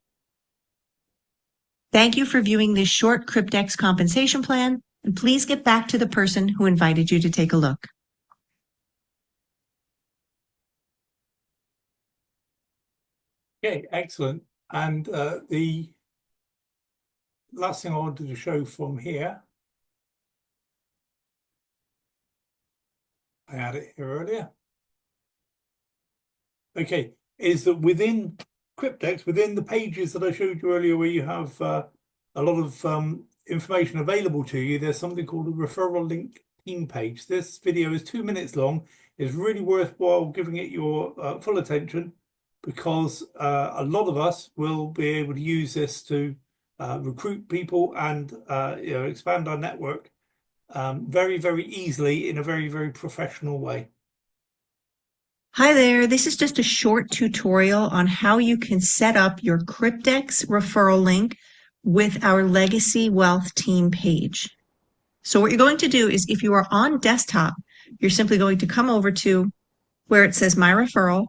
Thank you for viewing this short Cryptex compensation plan, and please get back to the person who invited you to take a look. Okay, excellent. And the last thing I wanted to show from here, I had it here earlier. Okay, is that within Cryptex, within the pages that I showed you earlier, where you have a lot of information available to you, there's something called a referral link team page. This video is 2 minutes long. it's really worthwhile giving it your full attention, because a lot of us will be able to use this to recruit people and expand our network very, very easily in a very, very professional way. Hi there, this is just a short tutorial on how you can set up your Cryptex referral link with our Legacy Wealth team page. So what you're going to do is, if you are on desktop, you're simply going to come over to where it says My Referral,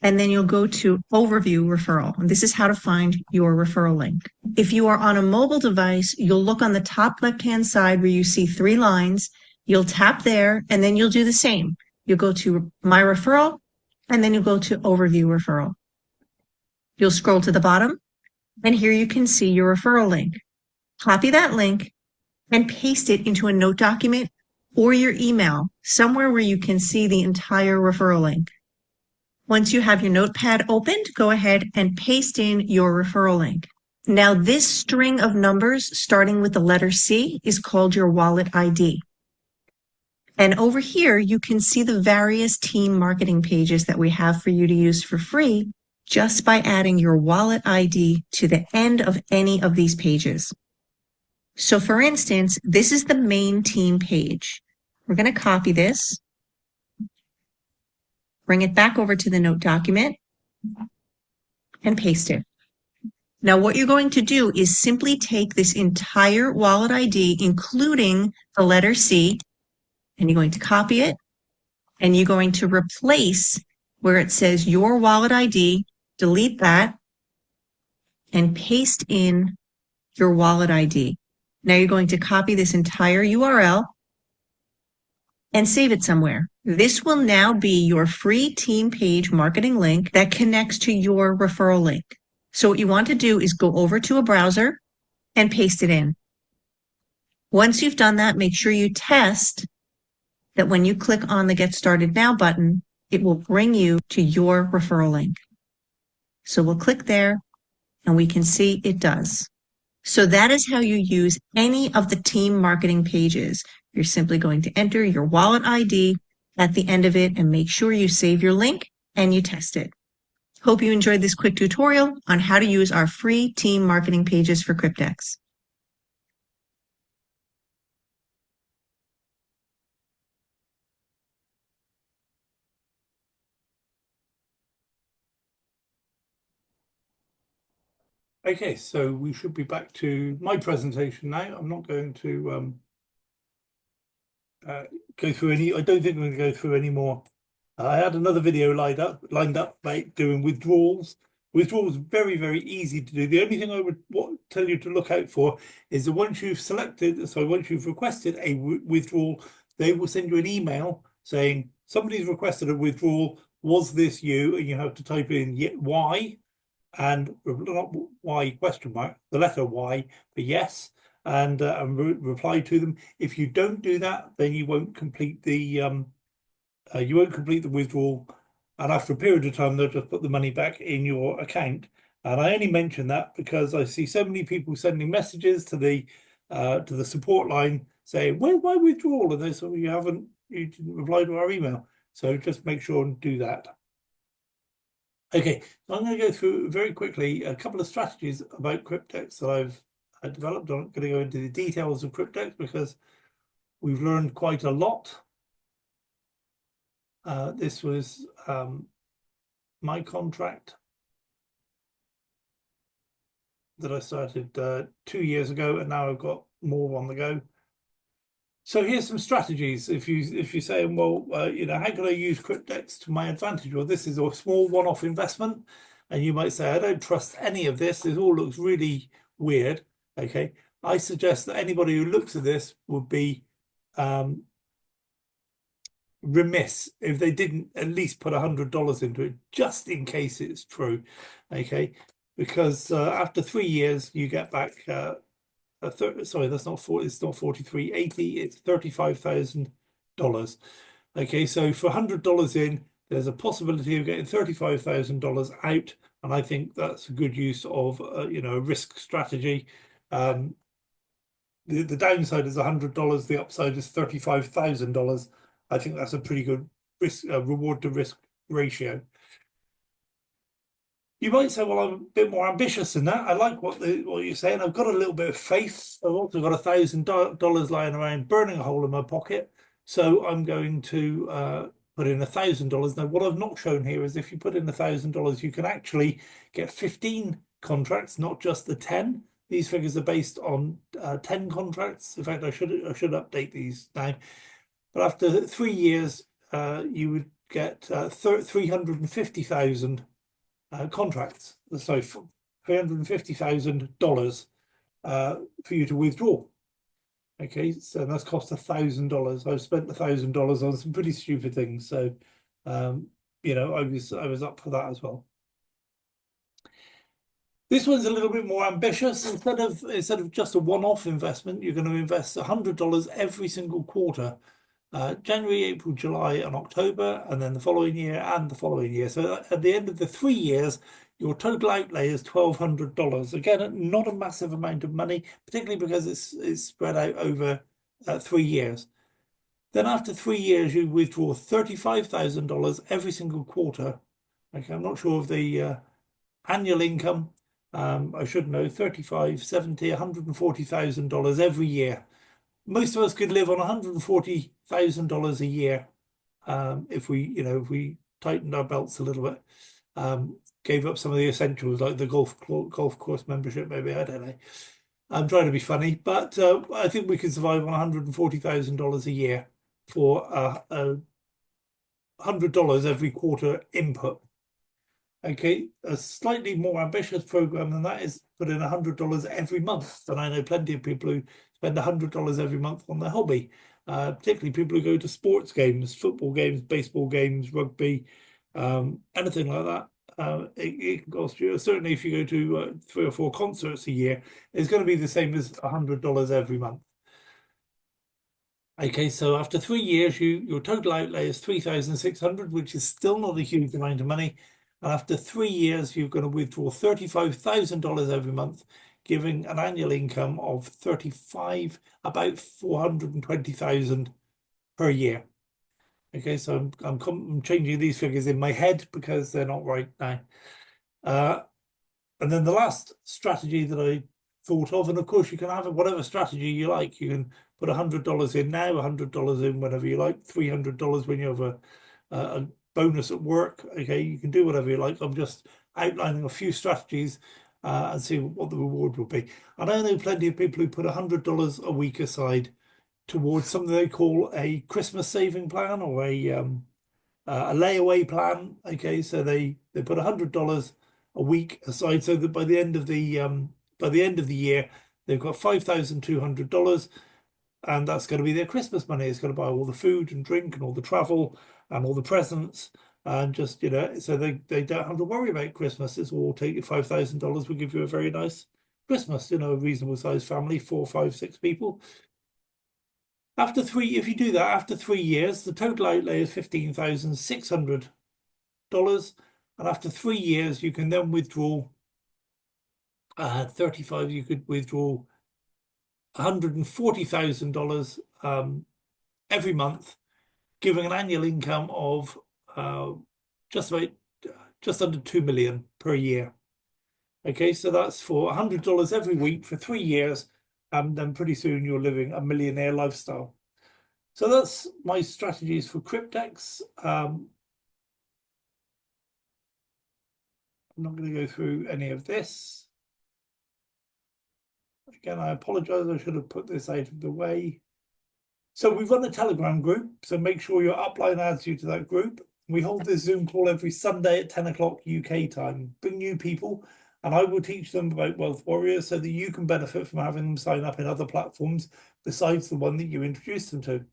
and then you'll go to Overview Referral. And this is how to find your referral link. If you are on a mobile device, you'll look on the top left-hand side where you see 3 lines. You'll tap there, and then you'll do the same. You'll go to My Referral, and then you'll go to Overview Referral. You'll scroll to the bottom, and here you can see your referral link. Copy that link and paste it into a note document or your email, somewhere where you can see the entire referral link. Once you have your notepad opened, go ahead and paste in your referral link. Now, this string of numbers starting with the letter C is called your wallet ID. And over here, you can see the various team marketing pages that we have for you to use for free just by adding your wallet ID to the end of any of these pages. So for instance, this is the main team page. We're going to copy this, bring it back over to the note document, and paste it. Now, what you're going to do is simply take this entire wallet ID, including the letter C, and you're going to copy it, and you're going to replace where it says your wallet ID, delete that, and paste in your wallet ID. Now you're going to copy this entire URL and save it somewhere. This will now be your free team page marketing link that connects to your referral link. So what you want to do is go over to a browser and paste it in. Once you've done that, make sure you test that when you click on the Get Started Now button, it will bring you to your referral link. So we'll click there and we can see it does. So that is how you use any of the team marketing pages. You're simply going to enter your wallet ID at the end of it and make sure you save your link and you test it. Hope you enjoyed this quick tutorial on how to use our free team marketing pages for Cryptex. Okay, so we should be back to my presentation now. I'm not going to go through any. I don't think I'm going to go through any more. I had another video lined up about doing withdrawals. Withdrawals very, very easy to do. The only thing I would tell you to look out for is that once you've requested a withdrawal, they will send you an email saying somebody's requested a withdrawal. Was this you? And you have to type in Y, and not Y question mark, the letter Y for yes, and reply to them. If you don't do that, then you won't complete the withdrawal, and after a period of time, they'll just put the money back in your account. And I only mention that because I see so many people sending messages to the support line saying, "Where's my withdrawal?" And they say, "Well, you didn't reply to our email." So just make sure and do that. Okay, so I'm going to go through very quickly a couple of strategies about Cryptex that I've developed. I'm not going to go into the details of Cryptex because we've learned quite a lot. This was my contract that I started 2 years ago, and now I've got more on the go. So here's some strategies. If you say, well, how can I use Cryptex to my advantage? Well, this is a small one-off investment, and you might say, I don't trust any of this. This all looks really weird. Okay, I suggest that anybody who looks at this would be remiss if they didn't at least put $100 into it, just in case it's true. Okay, because after 3 years, you get back. Sorry, that's not 40. It's not 43.80. It's $35,000. Okay, so for $100 in, there's a possibility of getting $35,000 out, and I think that's a good use of a risk strategy. The downside is $100. The upside is $35,000. I think that's a pretty good risk reward to risk ratio. You might say, well, I'm a bit more ambitious than that. I like what you're saying. I've got a little bit of faith. I've also got $1,000 lying around burning a hole in my pocket. So I'm going to put in $1,000. Now, what I've not shown here is if you put in $1,000, you can actually get 15 contracts, not just the 10. These figures are based on 10 contracts. In fact, I should update these now. But after 3 years, you would get 350,000 contracts. So $350,000 for you to withdraw. Okay, so that's cost $1,000. I've spent $1,000 on some pretty stupid things. So, you know, I was up for that as well. This one's a little bit more ambitious. Instead of just a one-off investment, you're going to invest $100 every single quarter. January, April, July, and October, and then the following year and the following year. So at the end of the 3 years, your total outlay is $1,200. Again, not a massive amount of money, particularly because it's spread out over 3 years. Then after 3 years, you withdraw $35,000 every single quarter. Okay, I'm not sure of the annual income. I should know, $35,000, $70,000, $140,000 every year. Most of us could live on $140,000 a year if we tightened our belts a little bit, gave up some of the essentials like the golf course membership. Maybe, I don't know. I'm trying to be funny, but I think we could survive on $140,000 a year for $100 every quarter input. Okay, a slightly more ambitious program than that is put in $100 every month. And I know plenty of people who spend $100 every month on their hobby, particularly people who go to sports games, football games, baseball games, rugby, anything like that. It can cost you, certainly if you go to 3 or 4 concerts a year, it's going to be the same as $100 every month. Okay, so after 3 years, your total outlay is $3,600, which is still not a huge amount of money. And after 3 years, you're going to withdraw $35,000 every month, giving an annual income of about $420,000 per year. Okay, so I'm changing these figures in my head because they're not right now. And then the last strategy that I thought of, and of course you can have whatever strategy you like. You can put $100 in now, $100 in whenever you like, $300 when you have a bonus at work. Okay, you can do whatever you like. I'm just outlining a few strategies and see what the reward will be. And I know plenty of people who put $100 a week aside towards something they call a Christmas saving plan or a layaway plan. Okay, so they put $100 a week aside so that by the end of the year they've got $5,200. And that's going to be their Christmas money. It's going to buy all the food and drink and all the travel and all the presents. And just, so they don't have to worry about Christmas. It's all take $5,000 will give you a very nice Christmas, a reasonable sized family, 4, 5, 6 people. If you do that, after 3 years, the total outlay is $15,600. And after 3 years, you can then withdraw 35, you could withdraw $140,000 every month, giving an annual income of just under 2 million per year. Okay, so that's for $100 every week for 3 years, and then pretty soon you're living a millionaire lifestyle. So that's my strategies for Cryptex. I'm not going to go through any of this. Again, I apologize. I should have put this out of the way. So we run a Telegram group, so make sure your upline adds you to that group. We hold this Zoom call every Sunday at 10 o'clock UK time. Bring new people, and I will teach them about Wealth Warriors so that you can benefit from having them sign up in other platforms besides the one that you introduced them to.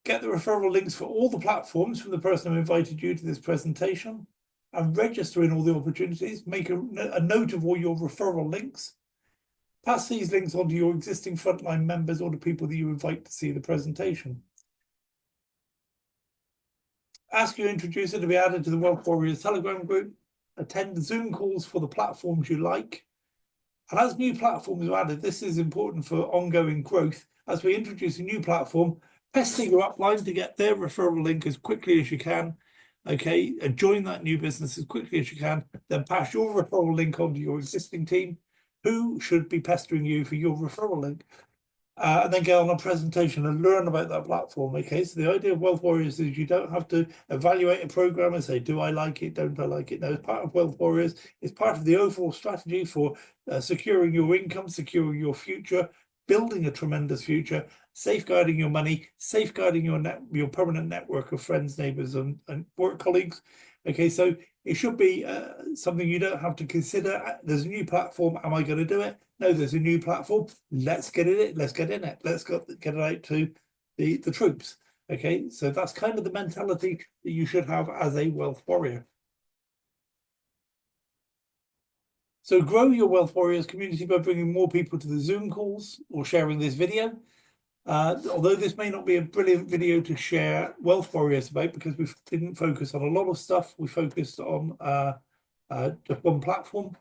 Get the referral links for all the platforms from the person who invited you to this presentation, and register in all the opportunities. Make a note of all your referral links. Pass these links on to your existing frontline members or to people that you invite to see the presentation. Ask your introducer to be added to the Wealth Warriors Telegram group. Attend Zoom calls for the platforms you like. And as new platforms are added, this is important for ongoing growth. As we introduce a new platform, Pester your upline to get their referral link as quickly as you can. Okay, and join that new business as quickly as you can. Then pass your referral link on to your existing team, who should be pestering you for your referral link. And then get on a presentation and learn about that platform. Okay, so the idea of Wealth Warriors is you don't have to evaluate a program and say, do I like it, don't I like it? No, it's part of Wealth Warriors. It's part of the overall strategy for securing your income, securing your future, building a tremendous future, safeguarding your money, safeguarding your permanent network of friends, neighbors, and work colleagues. Okay, so it should be something you don't have to consider. There's a new platform. Am I going to do it? No, there's a new platform. Let's get in it. Let's get in it. Let's get it out to the troops. Okay, so that's kind of the mentality that you should have as a wealth warrior. So grow your Wealth Warriors community by bringing more people to the Zoom calls or sharing this video. Although this may not be a brilliant video to share Wealth Warriors about, because we didn't focus on a lot of stuff, we focused on just one platform.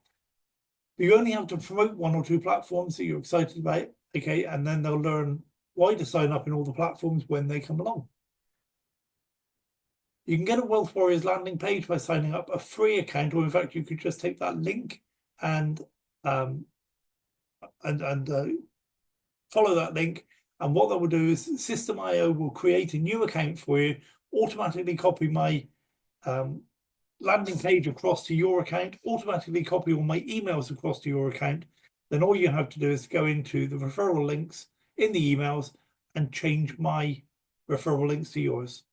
You only have to promote one or two platforms that you're excited about, okay, and then they'll learn why to sign up in all the platforms when they come along. You can get a Wealth Warriors landing page by signing up a free account, or in fact, you could just take that link and follow that link. And what that will do is System.io will create a new account for you, automatically copy my landing page across to your account, automatically copy all my emails across to your account. Then all you have to do is go into the referral links in the emails and change my referral links to yours.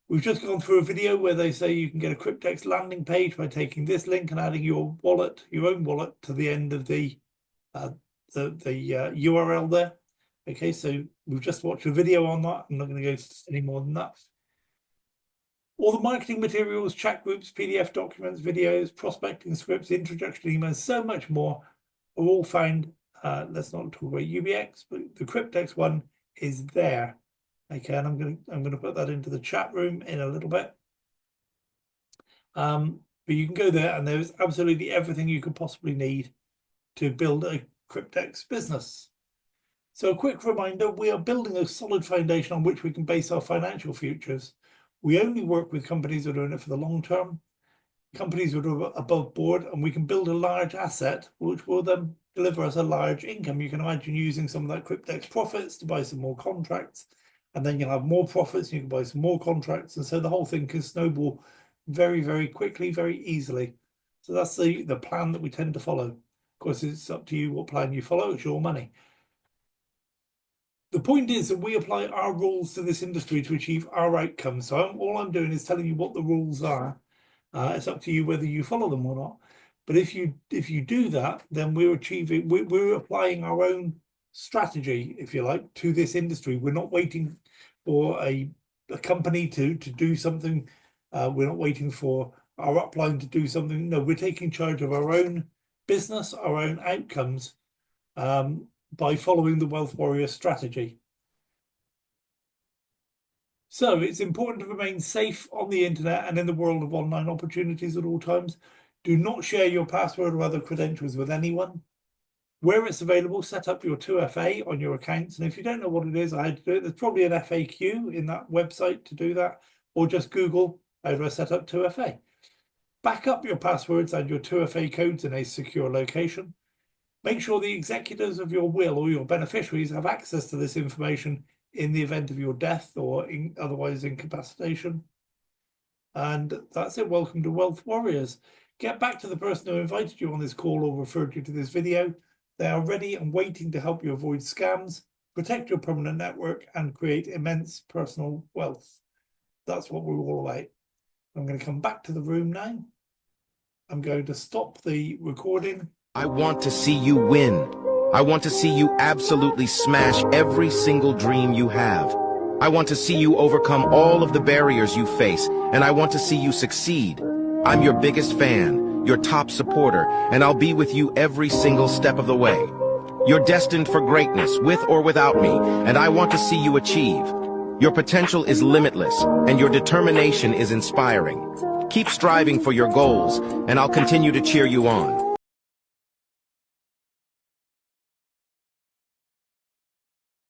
We've just gone through a video where they say you can get a Cryptex landing page by taking this link and adding your wallet, your own wallet, to the end of the URL there. Okay, so we've just watched a video on that. I'm not going to go any more than that. All the marketing materials, chat groups, PDF documents, videos, prospecting scripts, introduction emails, so much more are all found. Let's not talk about UBX, but the Cryptex one is there. Okay, and I'm going to put that into the chat room in a little bit. But you can go there, and there's absolutely everything you could possibly need to build a Cryptex business. So a quick reminder, we are building a solid foundation on which we can base our financial futures. We only work with companies that are in it for the long term, companies that are above board, and we can build a large asset, which will then deliver us a large income. You can imagine using some of that Cryptex profits to buy some more contracts, and then you'll have more profits, and you can buy some more contracts. And so the whole thing can snowball very, very quickly, very easily. So that's the plan that we tend to follow. Of course, it's up to you what plan you follow. It's your money. The point is that we apply our rules to this industry to achieve our outcomes. So all I'm doing is telling you what the rules are. It's up to you whether you follow them or not. But if you do that, then we're applying our own strategy, if you like, to this industry. We're not waiting for a company to do something. We're not waiting for our upline to do something. No, we're taking charge of our own business, our own outcomes, by following the Wealth Warrior strategy. So it's important to remain safe on the internet and in the world of online opportunities at all times. Do not share your password or other credentials with anyone. Where it's available, set up your 2FA on your accounts. And if you don't know what it is, I had to do it. There's probably an FAQ in that website to do that, or just Google how do I set up 2FA. Back up your passwords and your 2FA codes in a secure location. Make sure the executors of your will or your beneficiaries have access to this information in the event of your death or otherwise incapacitation. And that's it. Welcome to Wealth Warriors. Get back to the person who invited you on this call or referred you to this video. They are ready and waiting to help you avoid scams, protect your permanent network, and create immense personal wealth. That's what we're all about. I'm going to come back to the room now. I'm going to stop the recording. I want to see you win. I want to see you absolutely smash every single dream you have. I want to see you overcome all of the barriers you face, and I want to see you succeed. I'm your biggest fan, your top supporter, and I'll be with you every single step of the way. You're destined for greatness, with or without me, and I want to see you achieve. Your potential is limitless, and your determination is inspiring. Keep striving for your goals, and I'll continue to cheer you on.